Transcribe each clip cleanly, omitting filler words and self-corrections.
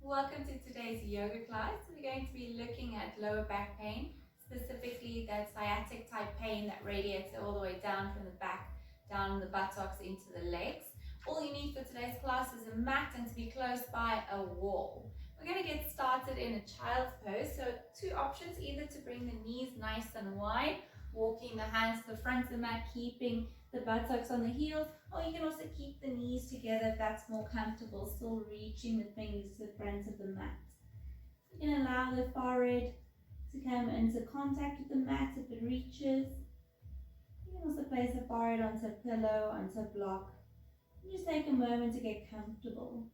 Welcome to today's yoga class. We're going to be looking at lower back pain, specifically that sciatic type pain that radiates all the way down from the back, down the buttocks into the legs. All you need for today's class is a mat and to be close by a wall. We're going to get started in a child's pose. So two options, either to bring the knees nice and wide, walking the hands to the front of the mat, keeping the buttocks on the heels, or you can also keep the knees together if that's more comfortable, still reaching the fingers to the front of the mat. You can allow the forehead to come into contact with the mat if it reaches. You can also place the forehead onto a pillow, onto a block. And just take a moment to get comfortable.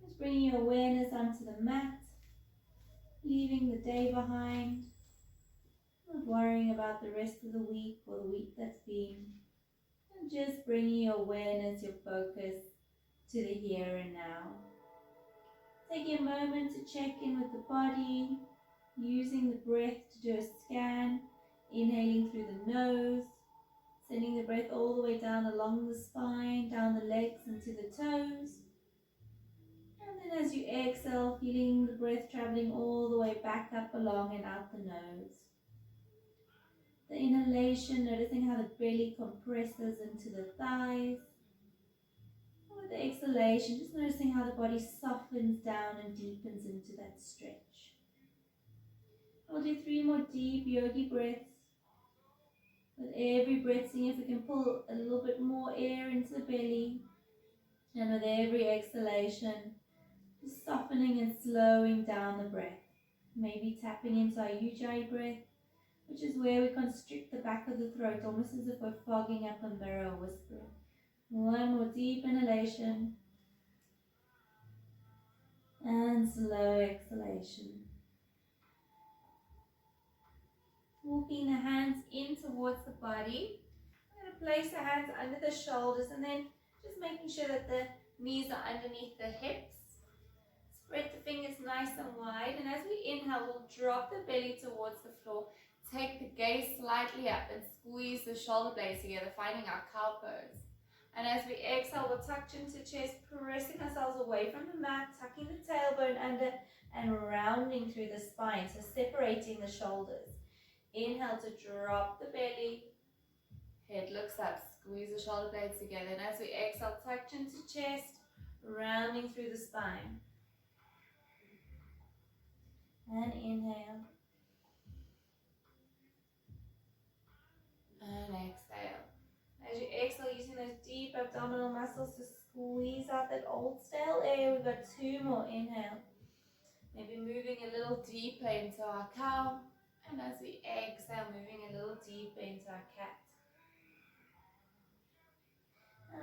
Just bringing your awareness onto the mat, leaving the day behind. Not worrying about the rest of the week or the week that's been. And just bringing your awareness, your focus to the here and now. Taking a moment to check in with the body, using the breath to do a scan, inhaling through the nose, sending the breath all the way down along the spine, down the legs and to the toes. And then as you exhale, feeling the breath traveling all the way back up along and out the nose. The inhalation, noticing how the belly compresses into the thighs. And with the exhalation, just noticing how the body softens down and deepens into that stretch. We'll do 3 more deep yogi breaths. With every breath, seeing if we can pull a little bit more air into the belly. And with every exhalation, just softening and slowing down the breath. Maybe tapping into our Ujjayi breath, which is where we constrict the back of the throat, almost as if we're fogging up a mirror or whispering. 1 more deep inhalation and slow exhalation. Walking the hands in towards the body. I'm going to place the hands under the shoulders and then just making sure that the knees are underneath the hips. Spread the fingers nice and wide, and as we inhale, we'll drop the belly towards the floor. Take the gaze slightly up and squeeze the shoulder blades together, finding our cow pose. And as we exhale, we'll tuck chin to chest, pressing ourselves away from the mat, tucking the tailbone under and rounding through the spine, so separating the shoulders. Inhale to drop the belly, head looks up, squeeze the shoulder blades together. And as we exhale, tuck chin to chest, rounding through the spine. And inhale. And exhale. As you exhale, using those deep abdominal muscles to squeeze out that old stale air. We've got 2 more. Inhale. Maybe moving a little deeper into our cow. And as we exhale, moving a little deeper into our cat.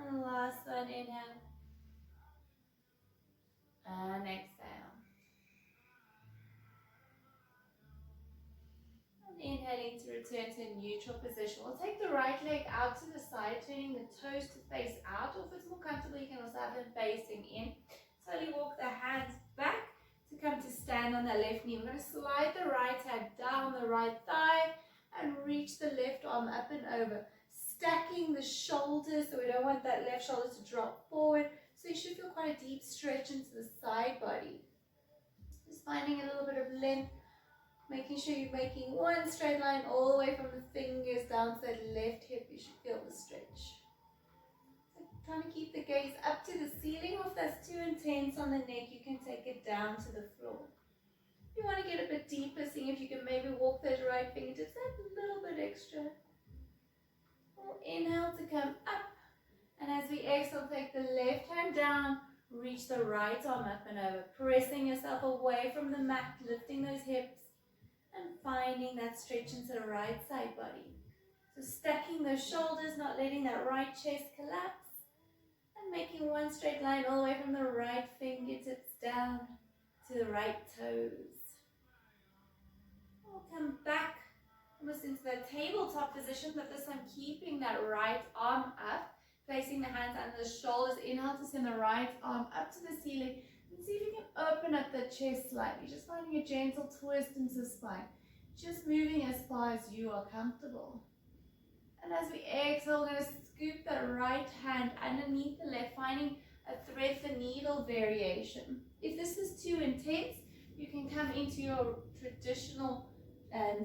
And last one. Inhale. And exhale. Inhaling to return to a neutral position. We'll take the right leg out to the side, turning the toes to face out, or if it's more comfortable, you can also have them facing in. Slowly walk the hands back to come to stand on the left knee. We're going to slide the right hand down the right thigh and reach the left arm up and over. Stacking the shoulders, so we don't want that left shoulder to drop forward. So you should feel quite a deep stretch into the side body. Just finding a little bit of length. Making sure you're making one straight line all the way from the fingers down to that left hip. You should feel the stretch. So trying to keep the gaze up to the ceiling, or if that's too intense on the neck, you can take it down to the floor. If you want to get a bit deeper, seeing if you can maybe walk those right fingertips that little bit extra. We'll inhale to come up, and as we exhale, take the left hand down, reach the right arm up and over, pressing yourself away from the mat, lifting those hips. And finding that stretch into the right side body. So stacking those shoulders, not letting that right chest collapse. And making one straight line all the way from the right fingertips down to the right toes. We'll come back almost into that tabletop position, but this time keeping that right arm up. Placing the hands under the shoulders. Inhale to send the right arm up to the ceiling. And see if you can open up the chest slightly, just finding a gentle twist into the spine. Just moving as far as you are comfortable. And as we exhale, we're going to scoop that right hand underneath the left, finding a thread the needle variation. If this is too intense, you can come into your traditional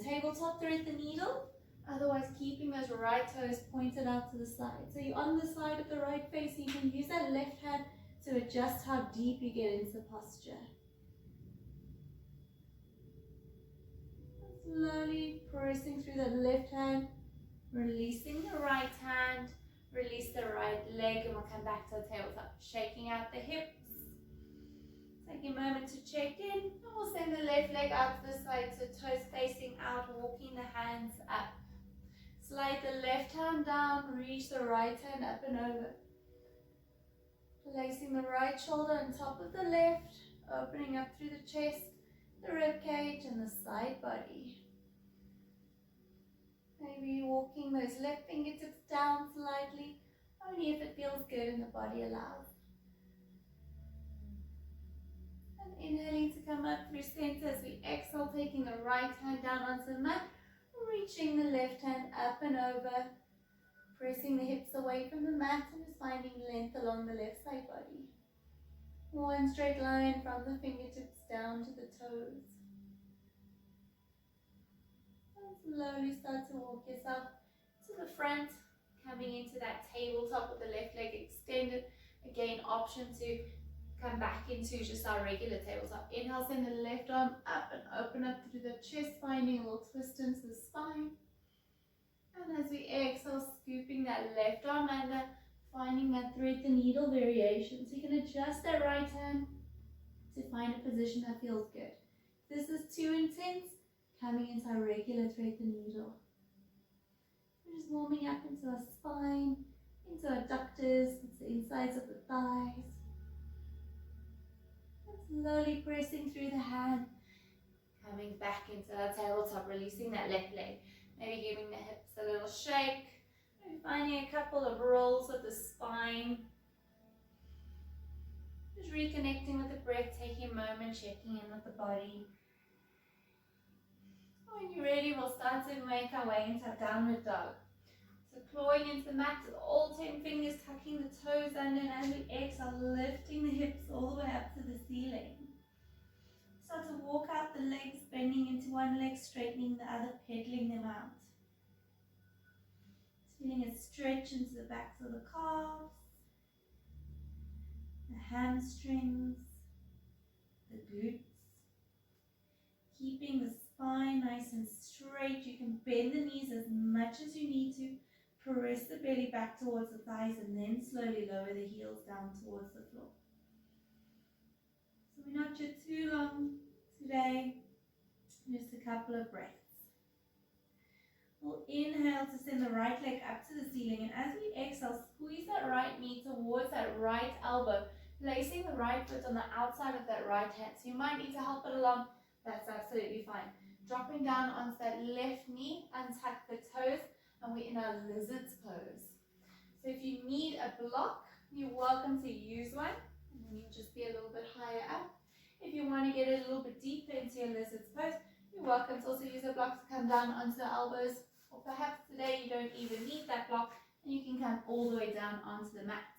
tabletop thread the needle, otherwise keeping those right toes pointed out to the side. So you're on the side of the right face, you can use that left hand to adjust how deep you get into posture. Slowly pressing through the left hand, releasing the right hand, release the right leg, and we'll come back to the tabletop, shaking out the hips. Take a moment to check in, and we'll send the left leg out to the side, so toes facing out, walking the hands up. Slide the left hand down, reach the right hand up and over. Placing the right shoulder on top of the left, opening up through the chest, the rib cage, and the side body. Maybe walking those left fingertips down slightly, only if it feels good and the body allows. And inhaling to come up through center as we exhale, taking the right hand down onto the mat, reaching the left hand up and over, pressing the hips away from the mat and just finding length along the left side body. One straight line from the fingertips down to the toes. Slowly start to walk yourself to the front, coming into that tabletop with the left leg extended. Again, option to come back into just our regular tabletop. Inhale, send the left arm up and open up through the chest, finding a little twist into the spine. And as we exhale, scooping that left arm under, finding that thread the needle variation. So you can adjust that right hand to find a position that feels good. If this is too intense, coming into our regular thread the needle. We're just warming up into our spine, into our adductors, into the insides of the thighs. And slowly pressing through the hand, coming back into our tabletop, releasing that left leg. Maybe giving the hips a little shake. Maybe finding a couple of rolls of the spine. Just reconnecting with the breath, taking a moment, checking in with the body. When you're ready, we'll start to make our way into our downward dog. So clawing into the mat with all 10 fingers, tucking the toes under, and as we exhale, lifting the hips all the way up to the ceiling. Start to walk out the legs, bending into one leg, straightening the other, pedaling them out. Feeling a stretch into the backs of the calves, the hamstrings, the glutes. Keeping the spine nice and straight. You can bend the knees as much as you need to. Press the belly back towards the thighs and then slowly lower the heels down towards the floor. So we're not here too long today, just a couple of breaths. We'll inhale to send the right leg up to the ceiling, and as we exhale, squeeze that right knee towards that right elbow, placing the right foot on the outside of that right hand. So you might need to help it along. That's absolutely fine. Dropping down onto that left knee, untuck the toes, and we're in our lizard's pose. So if you need a block, you're welcome to use one, and then you'll just be a little bit higher up. If you want to get a little bit deeper into your lizard's pose, you're welcome to also use a block to come down onto the elbows, or perhaps today you don't even need that block, and you can come all the way down onto the mat.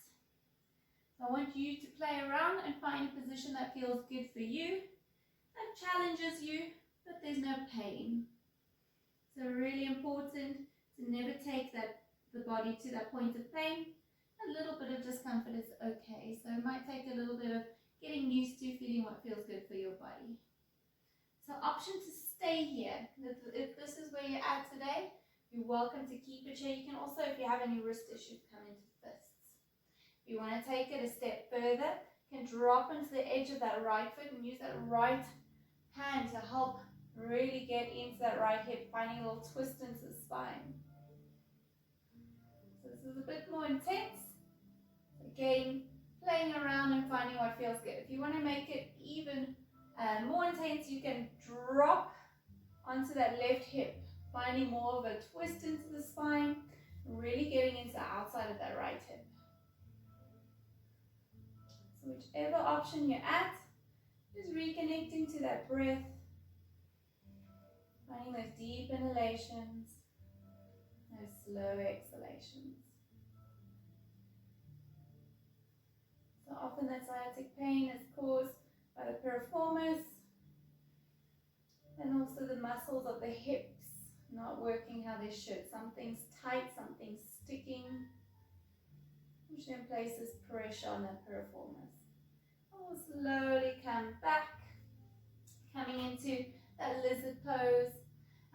So I want you to play around and find a position that feels good for you, that challenges you, but there's no pain. So really important to never take the body to that point of pain. A little bit of discomfort is okay. So it might take a little bit of getting used to feeling what feels good for your body. So option to stay here. If this is where you're at today, you're welcome to keep it here. You can also, if you have any wrist issues, come into fists. If you want to take it a step further, you can drop into the edge of that right foot and use that right hand to help really get into that right hip, finding a little twist into the spine. So this is a bit more intense. Again, playing around and finding what feels good. If you want to make it even more intense, you can drop onto that left hip, finding more of a twist into the spine, really getting into the outside of that right hip. So whichever option you're at, just reconnecting to that breath, finding those deep inhalations, those slow exhalations. So often that sciatic pain is caused by the piriformis and also the muscles of the hips not working how they should. Something's tight, something's sticking, which then places pressure on that piriformis. And we'll slowly come back, coming into that lizard pose,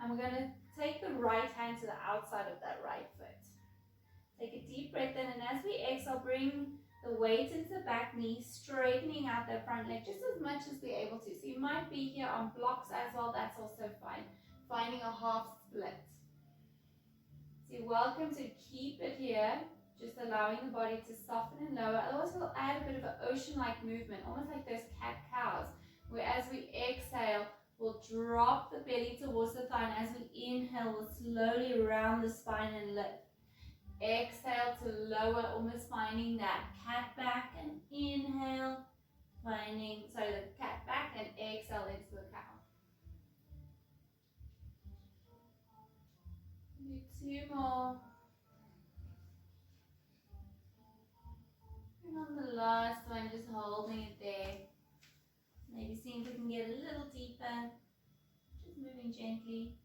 and we're going to take the right hand to the outside of that right foot. Take a deep breath in, and as we exhale, bring the weight into the back knee, straightening out that front leg just as much as we're able to. So you might be here on blocks as well, that's also fine. Finding a half split. So you're welcome to keep it here, just allowing the body to soften and lower. Otherwise we'll add a bit of an ocean-like movement, almost like those cat-cows, where as we exhale, we'll drop the belly towards the thigh, and as we inhale, we'll slowly round the spine and lift. Exhale to lower, almost finding that cat back, and inhale, finding, so the cat back, and exhale into the cow. Do 2 more. And on the last one, just holding it there. Maybe seeing if we can get a little deeper. Just moving gently.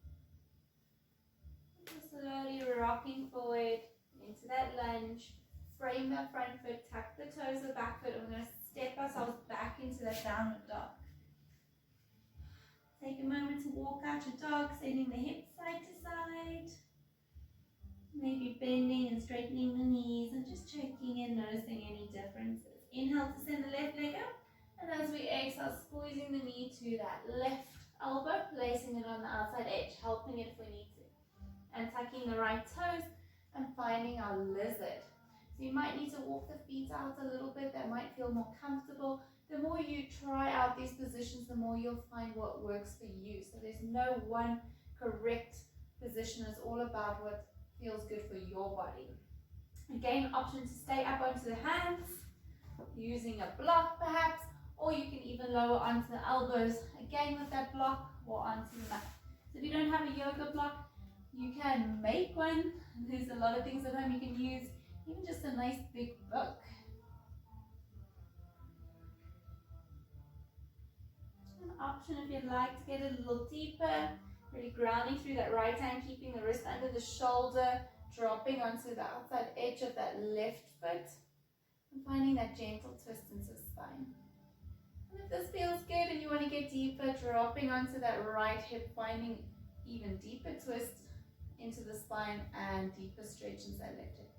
Just slowly rocking forward into that lunge. Frame that front foot, tuck the toes of the back foot, and we're going to step ourselves back into that downward dog. Take a moment to walk out your dog, sending the hips side to side. Maybe bending and straightening the knees and just checking in, noticing any differences. Inhale to send the left leg up, and as we exhale, squeezing the knee to that left elbow, placing it on the outside edge, helping it if we need to. And tucking the right toes and finding our lizard. So you might need to walk the feet out a little bit, that might feel more comfortable. The more you try out these positions, the more you'll find what works for you. So there's no one correct position, it's all about what feels good for your body. Again, option to stay up onto the hands, using a block perhaps, or you can even lower onto the elbows, again with that block, or onto the mat. So if you don't have a yoga block, you can make one. There's a lot of things at home you can use, even just a nice big book. An option if you'd like to get a little deeper, really grounding through that right hand, keeping the wrist under the shoulder, dropping onto the outside edge of that left foot, and finding that gentle twist into the spine. And if this feels good and you want to get deeper, dropping onto that right hip, finding even deeper twist into the spine and deeper stretch into that left hip.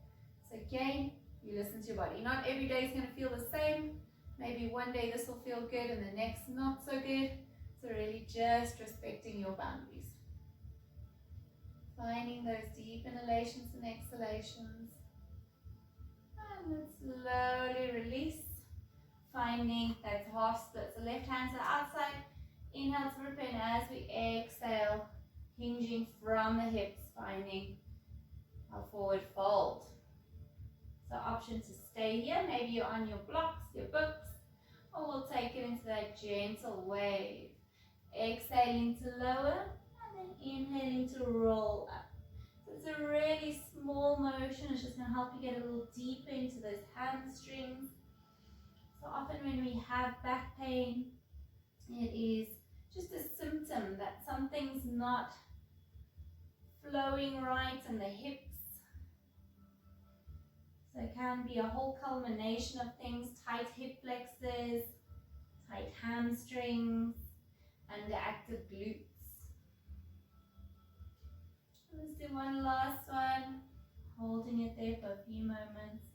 So again, you listen to your body. Not every day is going to feel the same. Maybe one day this will feel good and the next not so good. So really just respecting your boundaries. Finding those deep inhalations and exhalations. And let's slowly release. Finding that half split. So left hand to the outside. Inhale to repeat, and as we exhale, hinging from the hips, finding our forward fold. So option to stay here. Maybe you're on your blocks, your books, or we'll take it into that gentle wave. Exhaling to lower, and then inhaling to roll up. So it's a really small motion. It's just going to help you get a little deeper into those hamstrings. So often when we have back pain, it is just a symptom that something's not flowing right in the hips. So it can be a whole culmination of things: tight hip flexors, tight hamstrings, underactive glutes. Let's do one last one, holding it there for a few moments.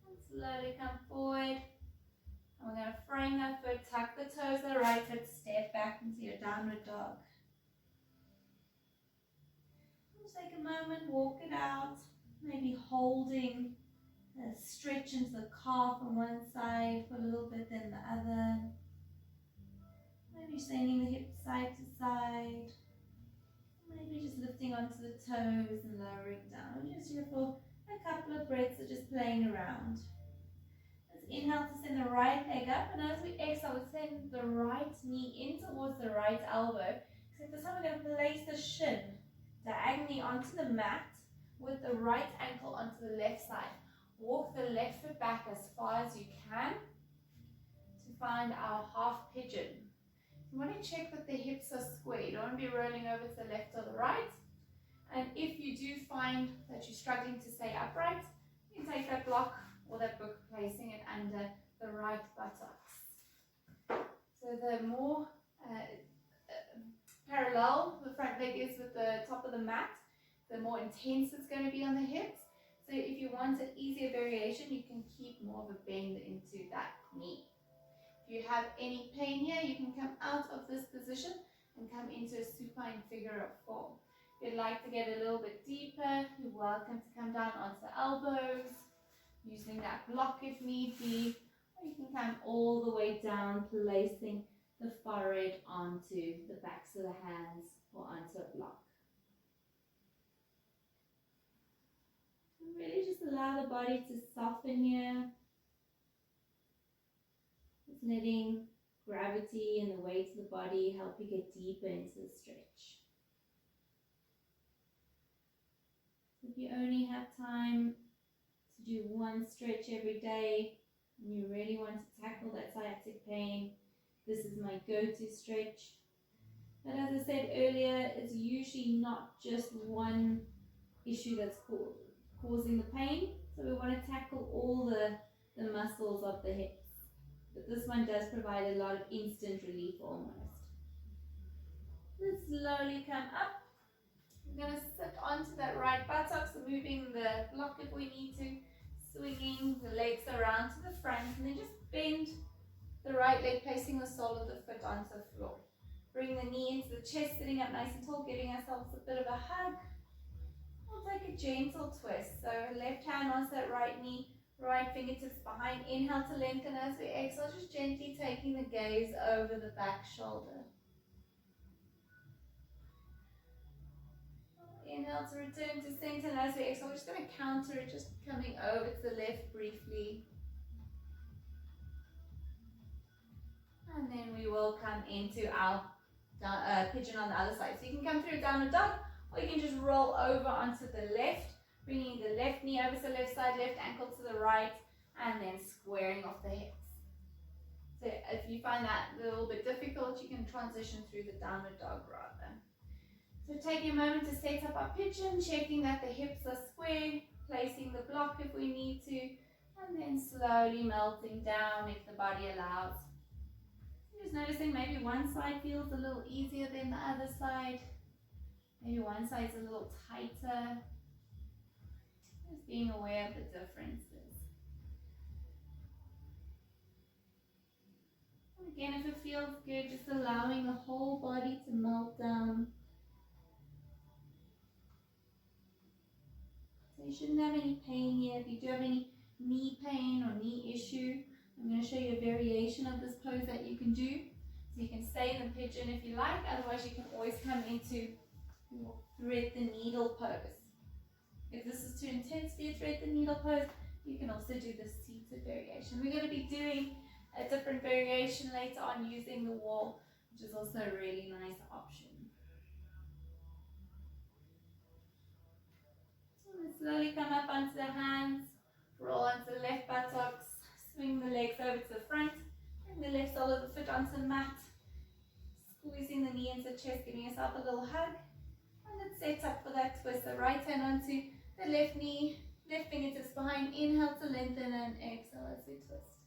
And slowly come forward. And we're going to frame that foot, tuck the toes of the right foot, step back into your downward dog. Just take a moment, walk it out, maybe holding a stretch into the calf on one side for a little bit, then the other. Maybe sending the hips side to side. Maybe just lifting onto the toes and lowering down. We're just here for a couple of breaths of just playing around. Let's inhale to send the right leg up, and as we exhale, we'll send the right knee in towards the right elbow. Except this time we're going to place the shin diagonally onto the mat with the right ankle onto the left side. walk the left foot back as far as you can to find our half pigeon. You want to check that the hips are square. You don't want to be rolling over to the left or the right. And if you do find that you're struggling to stay upright, you can take that block or that book, placing it under the right buttocks. So the more parallel the front leg is with the top of the mat, the more intense it's going to be on the hips. So if you want an easier variation, you can keep more of a bend into that knee. If you have any pain here, you can come out of this position and come into a supine figure of 4. If you'd like to get a little bit deeper, you're welcome to come down onto elbows, using that block if need be, or you can come all the way down, placing the forehead onto the backs of the hands or onto a block. And really just allow the body to soften here. Just letting gravity and the weight of the body help you get deeper into the stretch. So if you only have time to do one stretch every day and you really want to tackle that sciatic pain, this is my go-to stretch. But as I said earlier, it's usually not just one issue that's causing the pain. So we want to tackle all the muscles of the hips. But this one does provide a lot of instant relief almost. Let's slowly come up. We're going to sit onto that right buttocks, moving the block if we need to, swinging the legs around to the front, and then just bend the right leg, placing the sole of the foot onto the floor. Bring the knee into the chest, sitting up nice and tall, giving ourselves a bit of a hug. We'll take a gentle twist. So left hand onto that right knee, right fingertips behind. Inhale to lengthen as we exhale, just gently taking the gaze over the back shoulder. Inhale to return to center, and as we exhale, we're just going to counter it, just coming over to the left briefly. And then we will come into our pigeon on the other side. So you can come through a downward dog, or you can just roll over onto the left, bringing the left knee over to the left side, left ankle to the right, and then squaring off the hips. So if you find that a little bit difficult, you can transition through the downward dog rather. So taking a moment to set up our pigeon, checking that the hips are square, placing the block if we need to, and then slowly melting down if the body allows. Just noticing maybe one side feels a little easier than the other side. Maybe one side's a little tighter. Just being aware of the differences. And again, if it feels good, just allowing the whole body to melt down. So you shouldn't have any pain here. If you do have any knee pain or knee issue, I'm going to show you a variation of this pose that you can do. So you can stay in the pigeon if you like, otherwise you can always come into thread the needle pose. If this is too intense for you, thread the needle pose, you can also do the seated variation. We're going to be doing a different variation later on using the wall, which is also a really nice option. So let's slowly come up onto the hands, roll onto the left buttocks, swing the legs over to the front, bring the left sole of the foot onto the mat, squeezing the knee into the chest, giving yourself a little hug. And let's set up for that twist. The right hand onto the left knee, left fingertips behind. Inhale to lengthen and exhale as we twist.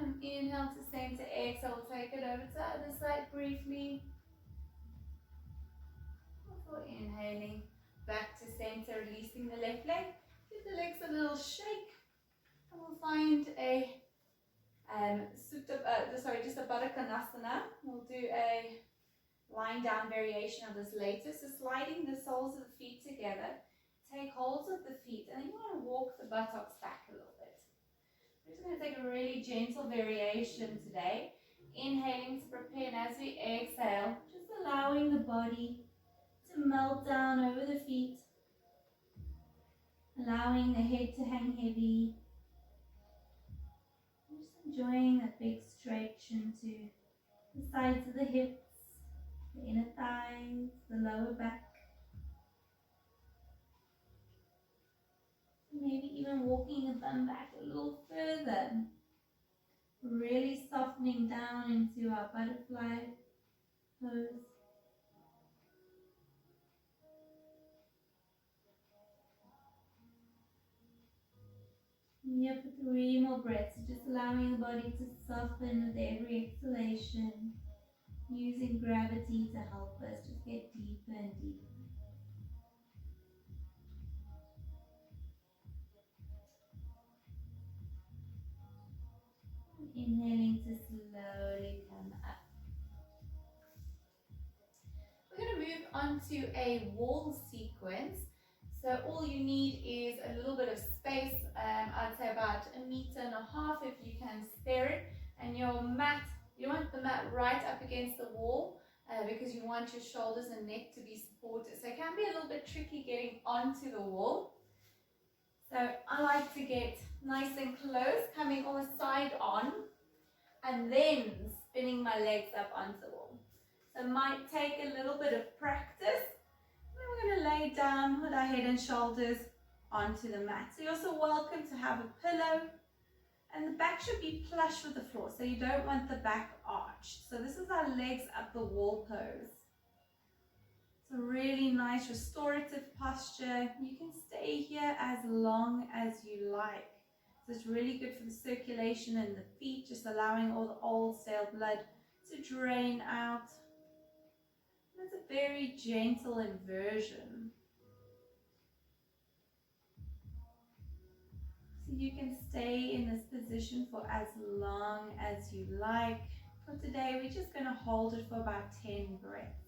And inhale to center, exhale, take it over to the other side briefly. Before inhaling, back to center, releasing the left leg. Give the legs a little shake. And we'll find a just a Baddha Konasana. We'll do a lying down variation of this later. So sliding the soles of the feet together, take hold of the feet, and then you want to walk the buttocks back a little bit. We're just going to take a really gentle variation today. Inhaling to prepare, and as we exhale, just allowing the body to melt down over the feet, allowing the head to hang heavy. Just enjoying that big stretch into the sides of the hips, the inner thighs, the lower back. Maybe even walking them back a little further. Really softening down into our butterfly pose. Here for 3 more breaths, just allowing the body to soften with every exhalation, using gravity to help us just get deeper and deeper. Inhaling to slowly come up. We're going to move on to a wall sequence. So all you need is a little bit of space, I'd say about 1.5 meters if you can spare it. And your mat, you want the mat right up against the wall because you want your shoulders and neck to be supported. So it can be a little bit tricky getting onto the wall. So I like to get nice and close, coming almost side on, and then spinning my legs up onto the wall. So it might take a little bit of practice. We're going to lay down with our head and shoulders onto the mat. So you're also welcome to have a pillow, and the back should be flush with the floor, so you don't want the back arched. So this is our legs up the wall pose. It's a really nice restorative posture. You can stay here as long as you like. So it's really good for the circulation in the feet, just allowing all the old stale blood to drain out. It's a very gentle inversion. So you can stay in this position for as long as you like. For today, we're just going to hold it for about 10 breaths.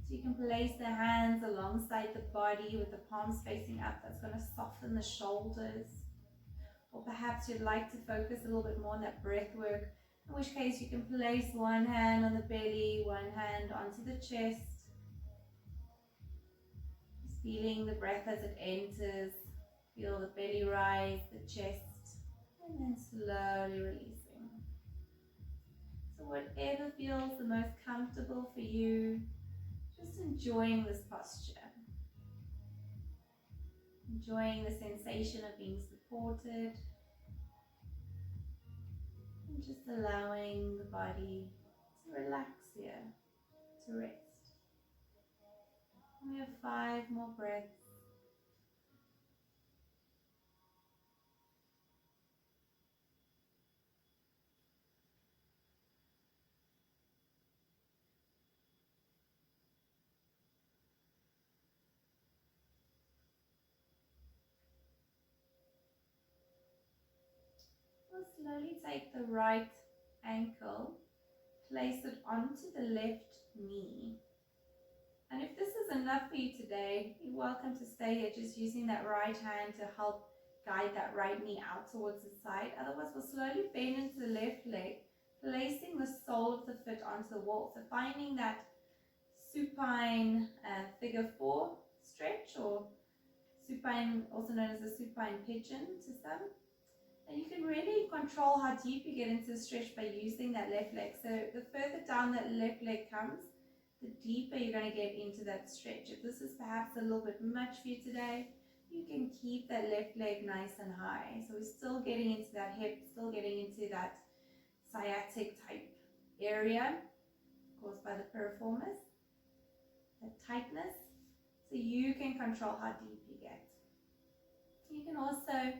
So you can place the hands alongside the body with the palms facing up. That's going to soften the shoulders. Or perhaps you'd like to focus a little bit more on that breath work, in which case you can place one hand on the belly, one hand onto the chest. Just feeling the breath as it enters. Feel the belly rise, the chest, and then slowly releasing. So whatever feels the most comfortable for you, just enjoying this posture. Enjoying the sensation of being supported. And just allowing the body to relax here, to rest. And we have 5 more breaths. We'll slowly take the right ankle, place it onto the left knee. And if this is enough for you today, you're welcome to stay here just using that right hand to help guide that right knee out towards the side. Otherwise, we'll slowly bend into the left leg, placing the sole of the foot onto the wall. So finding that supine figure 4 stretch, or supine, also known as a supine pigeon to some. And you can really control how deep you get into the stretch by using that left leg. So the further down that left leg comes, the deeper you're going to get into that stretch. If this is perhaps a little bit much for you today, you can keep that left leg nice and high. So we're still getting into that hip, still getting into that sciatic type area caused by the piriformis, that tightness. So you can control how deep you get. You can also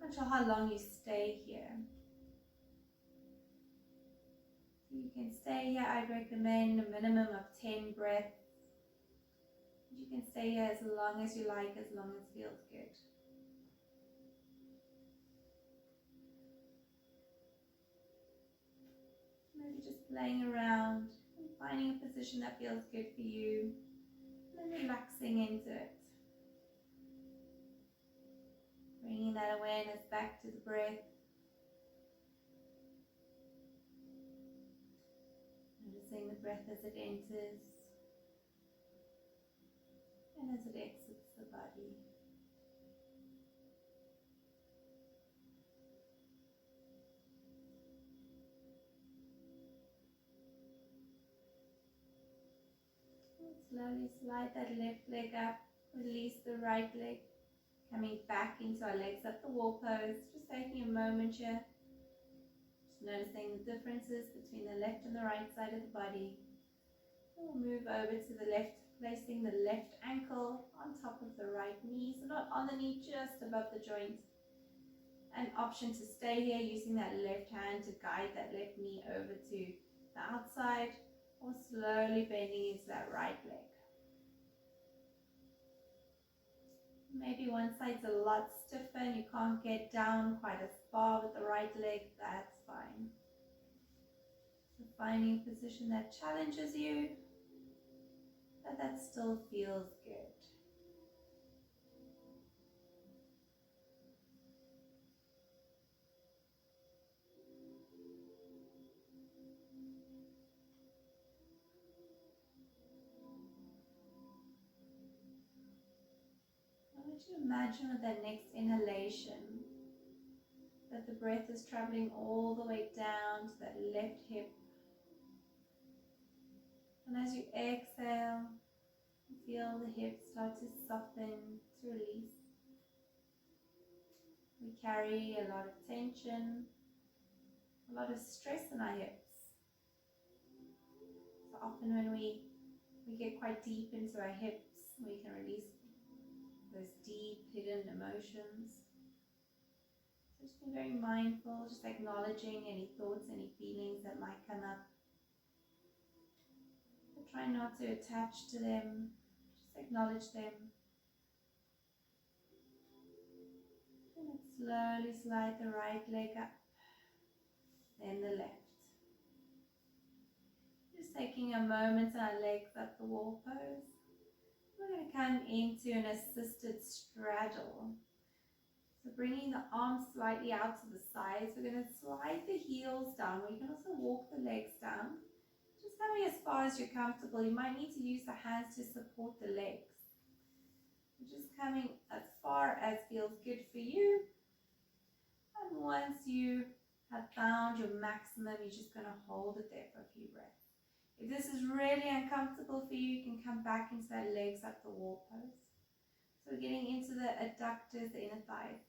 control how long you stay here. You can stay here, I'd recommend a minimum of 10 breaths. You can stay here as long as you like, as long as it feels good. Maybe just playing around and finding a position that feels good for you, and then relaxing into it. Bringing that awareness back to the breath. Noticing the breath as it enters and as it exits the body. Slowly slide that left leg up, release the right leg, coming back into our legs up the wall pose. Just taking a moment here, just noticing the differences between the left and the right side of the body. We'll move over to the left, placing the left ankle on top of the right knee, so not on the knee, just above the joint. An option to stay here using that left hand to guide that left knee over to the outside, or slowly bending into that right leg. Maybe one side's a lot stiffer and you can't get down quite as far with the right leg, that's fine. So finding a position that challenges you, but that still feels good. I want you to imagine with that next inhalation that the breath is traveling all the way down to that left hip. And as you exhale, feel the hips start to soften, to release. We carry a lot of tension, a lot of stress in our hips. So often when we get quite deep into our hips, we can release those deep hidden emotions. So just be very mindful, just acknowledging any thoughts, any feelings that might come up. But try not to attach to them, just acknowledge them. And slowly slide the right leg up, then the left. Just taking a moment on our legs up the wall pose. We're going to come into an assisted straddle. So bringing the arms slightly out to the sides, we're going to slide the heels down. You can also walk the legs down. Just coming as far as you're comfortable. You might need to use the hands to support the legs. Just coming as far as feels good for you. And once you have found your maximum, you're just going to hold it there for a few breaths. If this is really uncomfortable for you, you can come back into that legs up the wall pose. So we're getting into the adductors, the inner thighs.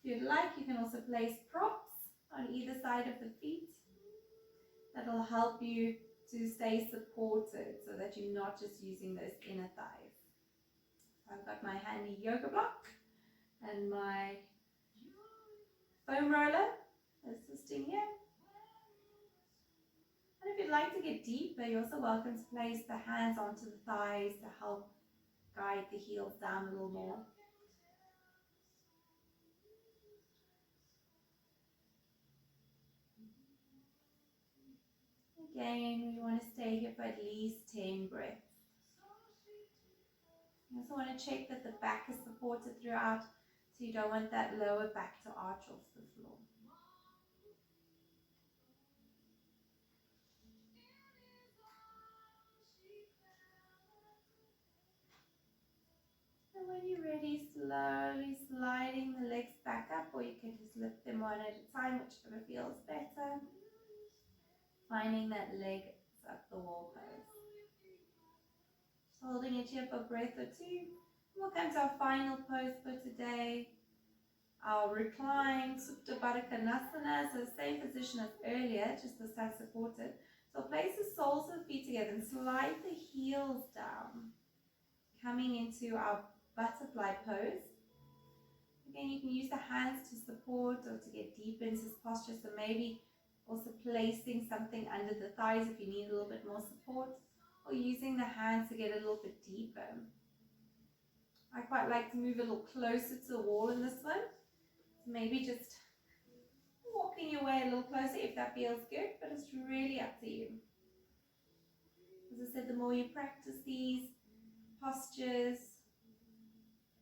If you'd like, you can also place props on either side of the feet. That'll help you to stay supported so that you're not just using those inner thighs. I've got my handy yoga block and my foam roller assisting here. And if you'd like to get deeper, you're also welcome to place the hands onto the thighs to help guide the heels down a little more. Again, we want to stay here for at least 10 breaths. You also want to check that the back is supported throughout, so you don't want that lower back to arch off the floor. And when you're ready, slowly sliding the legs back up, or you can just lift them one at a time, whichever feels better. Finding that leg up the wall pose. Just holding it here for a breath or two. We'll come to our final pose for today. Our reclined Supta Baddha Konasana, so same position as earlier, just this time supported. So place the soles of the feet together and slide the heels down. Coming into our butterfly pose. Again, you can use the hands to support or to get deep into this posture, so maybe also placing something under the thighs if you need a little bit more support, or using the hands to get a little bit deeper. I quite like to move a little closer to the wall in this one, so maybe just walking your way a little closer if that feels good, but it's really up to you. As I said, the more you practice these postures,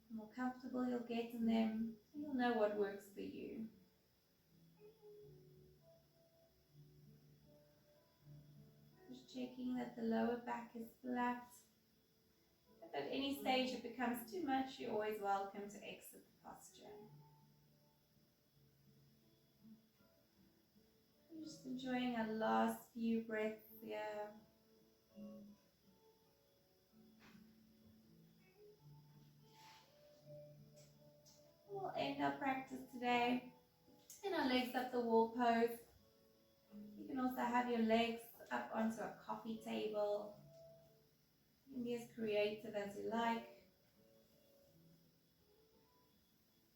the more comfortable you'll get in them, and you'll know what works for you. Just checking that the lower back is flat. If at any stage it becomes too much, you're always welcome to exit the posture. I'm just enjoying our last few breaths here. We'll end our practice today in our legs up the wall pose. You can also have your legs up onto a coffee table. You can be as creative as you like.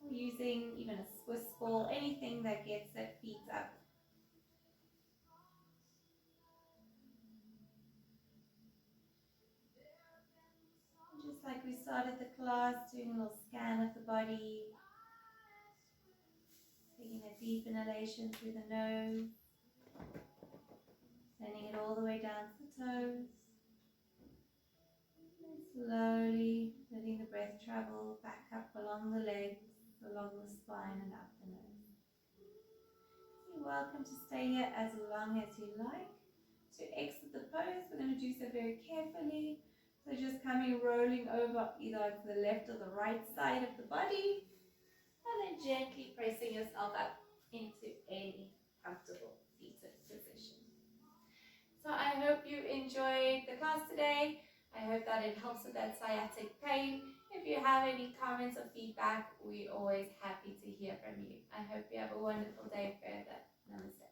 Or using even a Swiss ball, anything that gets that feet up. And just like we started the class, doing a little scan of the body. Taking a deep inhalation through the nose. Sending it all the way down to the toes. And slowly letting the breath travel back up along the legs, along the spine and up the nose. You're welcome to stay here as long as you like. To exit the pose, we're going to do so very carefully. So just coming rolling over either to the left or the right side of the body. And then gently pressing yourself up into any comfortable seated position. So I hope you enjoyed the class today. I hope that it helps with that sciatic pain. If you have any comments or feedback, we're always happy to hear from you. I hope you have a wonderful day further. Namaste.